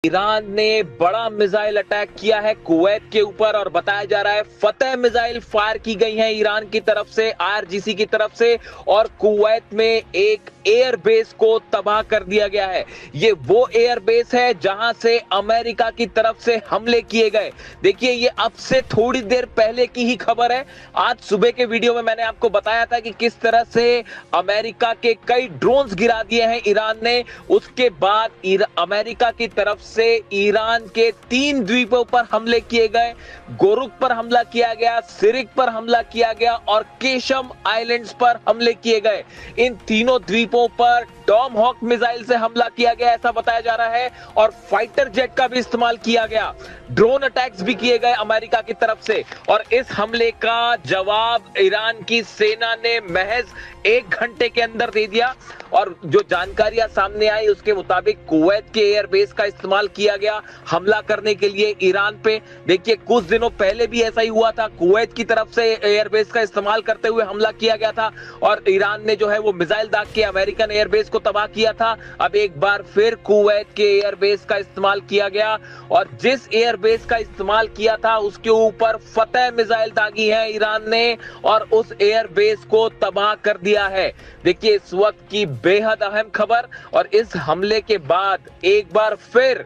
Iran ने बड़ा missile attack किया है कुवैत के ऊपर और बताया जा रहा है फतेह मिसाइल फायर की गई है ईरान की तरफ से, आईआरजीसी की तरफ से, और कुवैत में एक एयरबेस को तबाह कर दिया गया है। ये वो एयरबेस है जहां से अमेरिका की तरफ से हमले किए गए। देखिए, ये अब से थोड़ी देर पहले की ही खबर है। आज सुबह के वीडियो में मैंने आपको बताया था कि किस तरह से अमेरिका के कई ड्रोन्स गिरा दिए हैं ईरान ने। उसके बाद अमेरिका की तरफ से ईरान के 3 द्वीपों पर हमले किए गए। गोरुक पर हमला किया गया, सिरिक पर हमला किया गया और केशम आइलैंड्स पर हमले किए गए। इन तीनों द्वीपों पर टॉम हॉक मिसाइल से हमला किया गया, ऐसा बताया जा रहा है, और फाइटर जेट का भी इस्तेमाल किया गया। ड्रोन अटैक्स भी किए गए अमेरिका की तरफ से, और इस हमले का जवाब ईरान की सेना ने महज 1 घंटे के अंदर दे दिया। और जो जानकारियां सामने आई उसके मुताबिक कुवैत के एयरबेस का इस्तेमाल किया गया हमला करने के लिए ईरान पे। देखिए, कुछ दिनों पहले भी ऐसा ही हुआ था, कुवैत की तरफ से एयरबेस का इस्तेमाल करते हुए हमला किया गया था और ईरान ने जो है वो मिसाइल दाग के अमेरिकन एयरबेस को तबाह किया था। अब एक बार फिर कुवैत के एयरबेस का इस्तेमाल किया गया और जिस एयरबेस का इस्तेमाल किया था उसके ऊपर फतेह मिसाइल दागी है ईरान ने और उस एयरबेस को तबाह कर दिया है। देखिए, इस वक्त की बेहद अहम खबर, और इस हमले के बाद एक बार फिर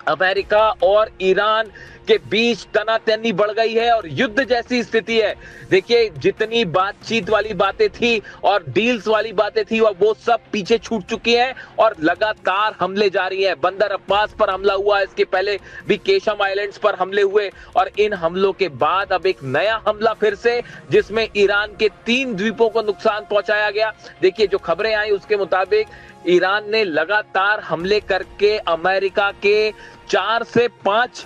अमेरिका और ईरान के बीच तनातनी बढ़ गई है और युद्ध जैसी स्थिति है। देखिए, जितनी बातचीत वाली बातें थी और डील्स वाली बातें थी वो सब पीछे छूट चुकी हैं और लगातार हमले जारी हैं। बंदर अब्बास पर हमला हुआ, इसके पहले भी केशम आइलैंड्स पर हमले हुए और इन हमलों के बाद अब एक नया हमला फिर से, जिसमें ईरान के 3 द्वीपों को नुकसान पहुंचाया गया। देखिए, जो खबरें आई उसके मुताबिक ईरान ने लगातार हमले करके अमेरिका के 4 से 5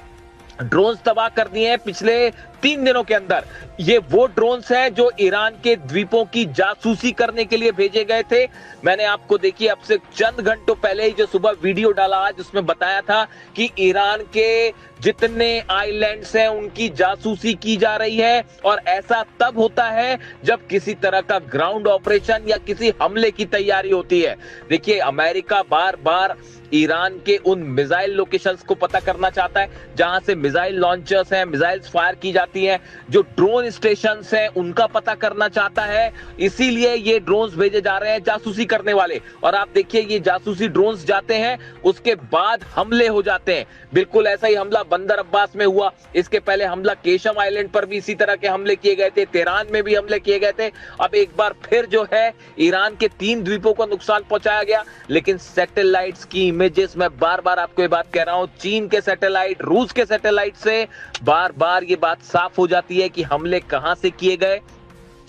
ड्रोन्स तबाह कर दिए हैं पिछले 3 दिनों के अंदर। ये वो ड्रोन्स हैं जो ईरान के द्वीपों की जासूसी करने के लिए भेजे गए थे। मैंने आपको देखिए अब से चंद घंटों पहले ही जो सुबह वीडियो डाला आज उसमें बताया था कि ईरान के जितने आइलैंड्स हैं उनकी जासूसी की जा रही है और ऐसा तब होता है जब किसी तरह का ग्राउंड ऑपरेशन या किसी हमले की तैयारी होती है। देखिए, अमेरिका बार बार ईरान के उन मिसाइल लोकेशंस को पता करना चाहता है जहां से मिसाइल लॉन्चर्स हैं, मिसाइल्स फायर की जाती हैं, जो ड्रोन स्टेशंस हैं उनका पता करना चाहता है। इसीलिए ये ड्रोन्स भेजे जा रहे हैं जासूसी करने वाले। और आप देखिए, ये जासूसी ड्रोन्स जाते हैं उसके बाद हमले हो जाते हैं। बिल्कुल ऐसा ही हमला बंदर अब्बास में हुआ, इसके पहले हमला केशम आइलैंड पर भी इसी तरह के हमले किए गए थे, तेहरान में भी हमले किए गए थे। अब एक बार फिर जो है ईरान के 3 द्वीपों को नुकसान पहुंचाया गया। लेकिन सैटेलाइट्स की इमेजेस, मैं बार बार आपको ये बात कह रहा हूं, चीन के सैटेलाइट, रूस के सैटेलाइट से बार बार ये बात साफ हो जाती है कि हमले कहां से किए गए।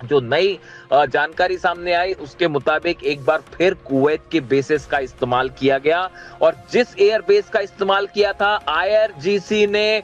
जो नई जानकारी सामने आई उसके मुताबिक एक बार फिर कुवैत के बेसेस का इस्तेमाल किया गया और जिस एयर बेस का इस्तेमाल किया था आईआरजीसी ने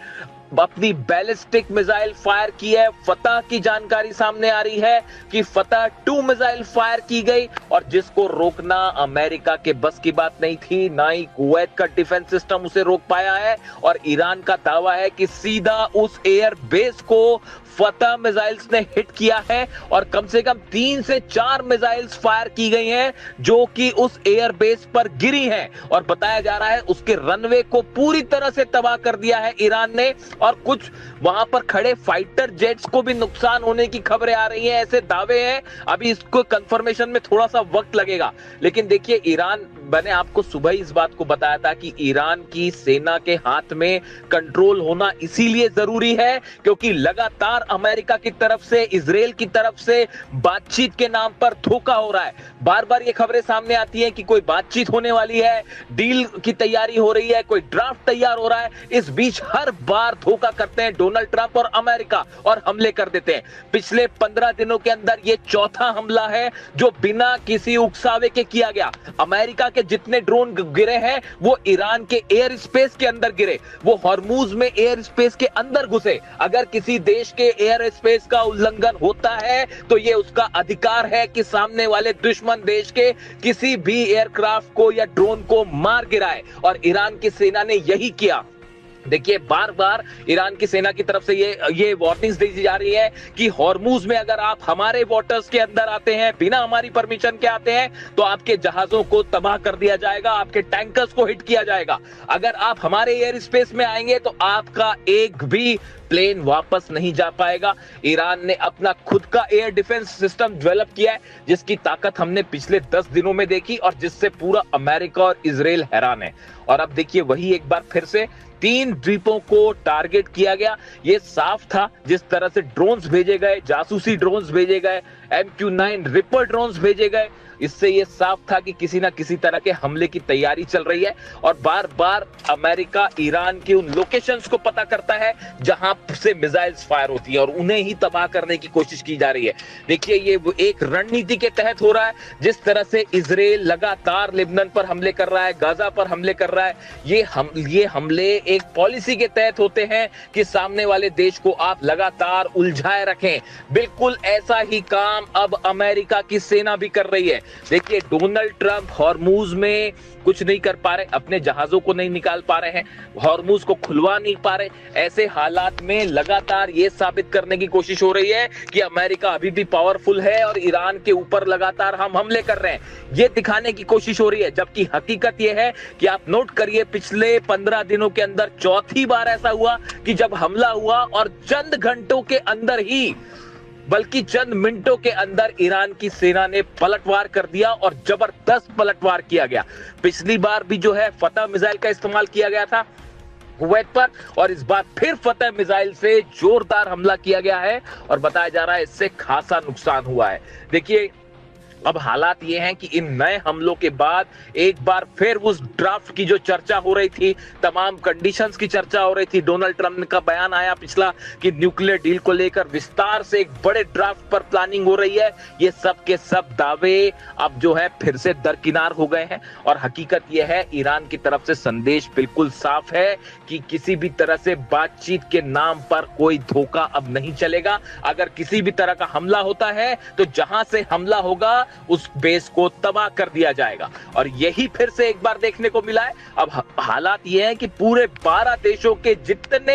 अपनी बैलिस्टिक मिसाइल फायर की है। फतह की जानकारी सामने आ रही है कि फतह 2 मिसाइल फायर की गई और जिसको रोकना अमेरिका के बस की बात नहीं थी, ना ही कुवैत का डिफेंस सिस्टम उसे रोक पाया है। और ईरान का दावा है कि सीधा उस एयर बेस को फतह मिसाइल्स ने हिट किया है और कम से कम 3 से 4 मिसाइल्स फायर की गई हैं जो कि उस एयर बेस पर गिरी हैं और बताया जा रहा है उसके रनवे को पूरी तरह से तबाह कर दिया है ईरान ने और कुछ वहां पर खड़े फाइटर जेट्स को भी नुकसान होने की खबरें आ रही हैं, ऐसे दावे हैं। अभी इसको कंफर्मेशन में थोड़ा सा वक्त लगेगा। लेकिन देखिए, ईरान, मैंने आपको सुबह ही इस बात को बताया था कि ईरान की सेना के हाथ में कंट्रोल होना इसीलिए जरूरी है क्योंकि लगातार अमेरिका की तरफ से, इजराइल की तरफ से बातचीत के नाम पर धोखा हो रहा है। बार बार ये खबरें सामने आती हैं कि कोई बातचीत होने वाली है, डील की तैयारी हो रही है, कोई ड्राफ्ट तैयार हो रहा है। इस बीच हर बार धोखा करते हैं डोनाल्ड ट्रंप और अमेरिका और हमले कर देते हैं। पिछले 15 दिनों के अंदर ये चौथा हमला है जो बिना किसी उकसावे के किया गया। अमेरिका के जितने ड्रोन गिरे हैं वो ईरान के एयर स्पेस के अंदर गिरे, वो हॉर्मूज में एयर स्पेस के अंदर घुसे। अगर किसी देश के एयर स्पेस का उल्लंघन होता है तो ये उसका अधिकार है कि सामने वाले दुश्मन देश के किसी भी एयरक्राफ्ट को या ड्रोन को मार गिराए और ईरान की सेना ने यही किया। देखिए बार बार ईरान की सेना की तरफ से ये वार्निंग्स दी जा रही है कि हॉर्मूज में अगर आप हमारे वाटर्स के अंदर आते हैं, बिना हमारी परमिशन के आते हैं, तो आपके जहाजों को तबाह कर दिया जाएगा, आपके टैंकर्स को हिट किया जाएगा। अगर आप हमारे एयर स्पेस में आएंगे तो आपका एक भी प्लेन वापस नहीं जा पाएगा। ईरान ने अपना खुद का एयर डिफेंस सिस्टम डेवलप किया है, जिसकी ताकत हमने पिछले 10 दिनों में देखी और जिससे पूरा अमेरिका और इजराइल हैरान है। और अब देखिए वही एक बार फिर से 3 द्वीपों को टारगेट किया गया। ये साफ था, जिस तरह से ड्रोन्स भेजे गए, जासूसी ड्रोन्स भेजे गए, MQ-9 रिपर ड्रोन्स भेजे गए, इससे ये साफ था कि किसी ना किसी तरह के हमले की तैयारी चल रही है। और बार बार अमेरिका ईरान के उन लोकेशंस को पता करता है जहां से मिसाइल्स फायर होती है और उन्हें ही तबाह करने की कोशिश की जा रही है। देखिए ये एक रणनीति के तहत हो रहा है। जिस तरह से इजराइल लगातार लेबनान पर हमले कर रहा है, गाजा पर हमले कर रहा है, ये हमले एक पॉलिसी के तहत होते हैं कि सामने वाले देश को आप लगातार उलझाए रखें। बिल्कुल ऐसा ही काम अब अमेरिका की सेना भी कर रही है। देखिए डोनाल्ड ट्रंप हॉर्मूज में कुछ नहीं कर पा रहे, अपने जहाजों को नहीं निकाल पा रहे हैं, हॉर्मूज को खुलवा नहीं पा रहे। ऐसे हालात में लगातार ये साबित करने की कोशिश हो रही है कि अमेरिका अभी भी पावरफुल है और ईरान के ऊपर लगातार हम हमले कर रहे हैं, ये दिखाने की कोशिश हो रही है। जबकि हकीकत ये है कि आप नोट करिए, पिछले 15 दिनों के अंदर चौथी बार ऐसा हुआ कि जब हमला हुआ और चंद घंटों के अंदर ही, बल्कि चंद मिनटों के अंदर ईरान की सेना ने पलटवार कर दिया और जबरदस्त पलटवार किया गया। पिछली बार भी जो है फतह मिसाइल का इस्तेमाल किया गया था कुवैत पर, और इस बार फिर फतह मिसाइल से जोरदार हमला किया गया है और बताया जा रहा है इससे खासा नुकसान हुआ है। देखिए अब हालात ये हैं कि इन नए हमलों के बाद एक बार फिर उस ड्राफ्ट की जो चर्चा हो रही थी, तमाम कंडीशंस की चर्चा हो रही थी, डोनाल्ड ट्रंप का बयान आया पिछला कि न्यूक्लियर डील को लेकर विस्तार से एक बड़े ड्राफ्ट पर प्लानिंग हो रही है। ये सब के सब दावे अब जो है फिर से दरकिनार हो गए हैं और हकीकत यह है ईरान की तरफ से संदेश बिल्कुल साफ है कि किसी भी तरह से बातचीत के नाम पर कोई धोखा अब नहीं चलेगा। अगर किसी भी तरह का हमला होता है तो जहां से हमला होगा उस बेस को तबाह कर दिया जाएगा। और यही फिर से एक बार देखने को मिला है। अब हालात ये हैं कि पूरे 12 देशों के जितने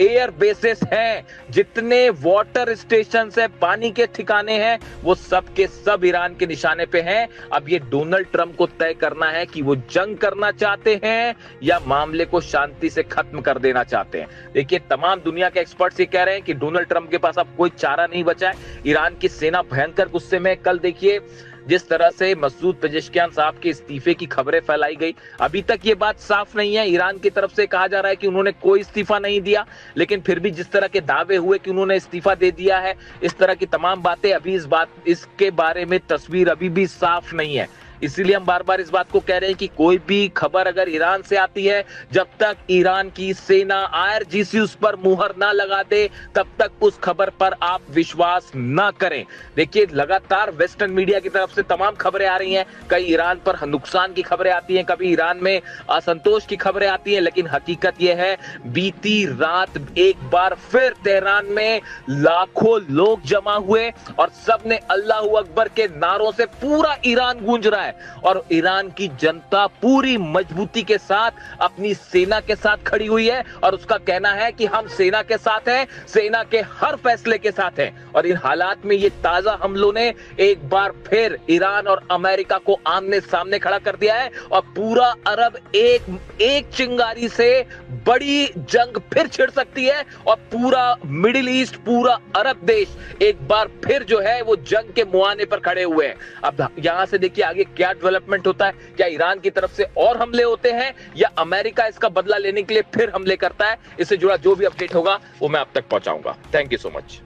एयर बेसेस हैं, जितने वाटर स्टेशन है, पानी के ठिकाने हैं, वो सब के सब ईरान के निशाने पे हैं। अब ये डोनाल्ड ट्रंप को तय करना है कि वो जंग करना चाहते हैं या मामले को शांति से खत्म कर देना चाहते हैं। देखिए तमाम दुनिया के एक्सपर्ट्स ये कह रहे हैं कि डोनाल्ड ट्रंप के पास अब कोई चारा नहीं बचा है। ईरान की सेना भयंकर गुस्से में। कल देखिए जिस तरह से मसूद पेजेश्कियान साहब के इस्तीफे की खबरें फैलाई गई, अभी तक ये बात साफ नहीं है। ईरान की तरफ से कहा जा रहा है कि उन्होंने कोई इस्तीफा नहीं दिया, लेकिन फिर भी जिस तरह के दावे हुए कि उन्होंने इस्तीफा दे दिया है, इस तरह की तमाम बातें, अभी इसके बारे में तस्वीर अभी भी साफ नहीं है। इसीलिए हम बार बार इस बात को कह रहे हैं कि कोई भी खबर अगर ईरान से आती है, जब तक ईरान की सेना IRGC उस पर मुहर ना लगा दे, तब तक उस खबर पर आप विश्वास ना करें। देखिए लगातार वेस्टर्न मीडिया की तरफ से तमाम खबरें आ रही हैं, कई ईरान पर नुकसान की खबरें आती हैं, कभी ईरान में असंतोष की खबरें आती हैं, लेकिन हकीकत यह है बीती रात एक बार फिर तेहरान में लाखों लोग जमा हुए और सबने अल्लाह अकबर के नारों से पूरा ईरान गूंज रहा है और ईरान की जनता पूरी मजबूती के साथ अपनी सेना के साथ खड़ी हुई है और उसका कहना है कि हम सेना के साथ हैं, सेना के हर फैसले के साथ हैं। और इन हालात में ये ताजा हमलों ने एक बार फिर ईरान और अमेरिका को आमने सामने खड़ा कर दिया है और पूरा अरब एक चिंगारी से बड़ी जंग फिर छिड़ सकती है और पूरा मिडिल ईस्ट, पूरा अरब देश एक बार फिर जो है वो जंग के मुहाने पर खड़े हुए हैं। अब यहां से देखिए आगे क्या डेवलपमेंट होता है, क्या ईरान की तरफ से और हमले होते हैं या अमेरिका इसका बदला लेने के लिए फिर हमले करता है। इससे जुड़ा जो भी अपडेट होगा वो मैं आप तक पहुंचाऊंगा। Thank you so much.